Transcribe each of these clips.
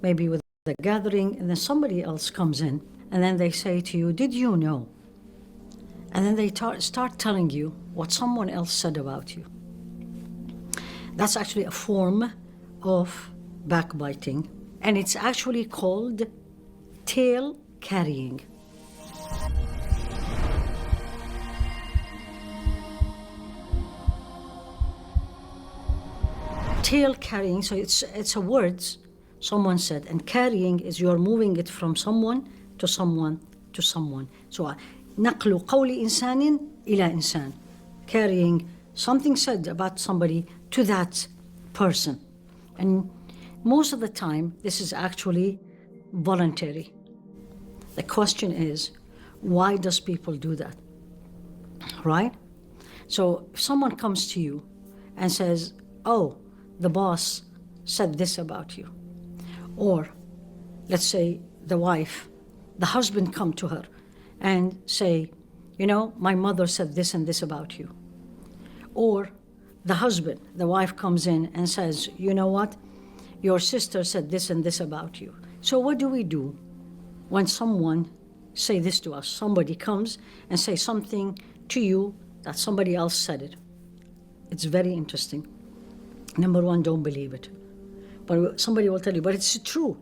maybe with the gathering, and then somebody else comes in, and then they say to you, did you know? And then they start telling you what someone else said about you. That's actually a form of backbiting, and it's actually called tail carrying. Tail carrying, so it's a words someone said, and carrying is you're moving it from someone to someone to someone. So نقل قول إنسان إلى إنسان, carrying something said about somebody to that person. And most of the time, this is actually voluntary. The question is, why does people do that? Right? So if someone comes to you and says, oh, the boss said this about you. Or let's say the wife, the husband come to her and say, you know, my mother said this and this about you. Or the husband, the wife comes in and says, you know what, your sister said this and this about you. So what do we do when someone say this to us? Somebody comes and say something to you that somebody else said it. It's very interesting. Number one, don't believe it. But somebody will tell you, but it's true.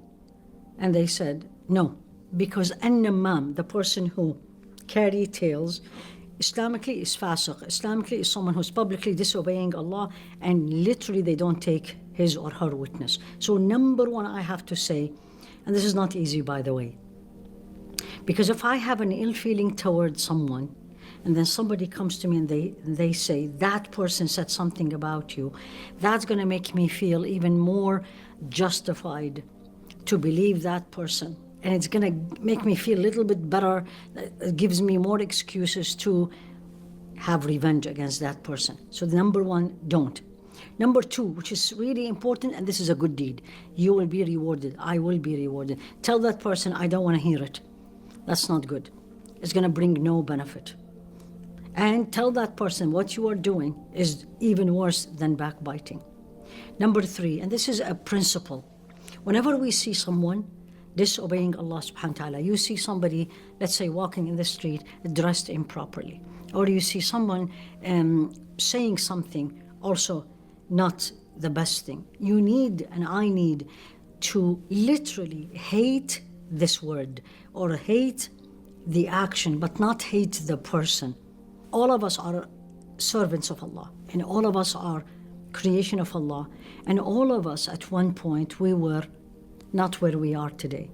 And they said, no, because النميمه, the person who carry tales, Islamically is fasiq. Islamically is someone who's publicly disobeying Allah, and literally they don't take his or her witness. So number one, I have to say, and this is not easy, by the way, because if I have an ill feeling towards someone, and then somebody comes to me and they say, that person said something about you, that's going to make me feel even more justified to believe that person. And it's going to make me feel a little bit better. It gives me more excuses to have revenge against that person. So number one, don't. Number two, which is really important, and this is a good deed, you will be rewarded. I will be rewarded. Tell that person, I don't want to hear it. That's not good. It's going to bring no benefit. And tell that person what you are doing is even worse than backbiting. Number three, and this is a principle. Whenever we see someone disobeying Allah subhanahu wa ta'ala, you see somebody, let's say, walking in the street dressed improperly, or you see someone saying something also not the best thing, you need, and I need, to literally hate this word or hate the action, but not hate the person. All of us are servants of Allah, and all of us are creation of Allah, and all of us at one point we were not where we are today.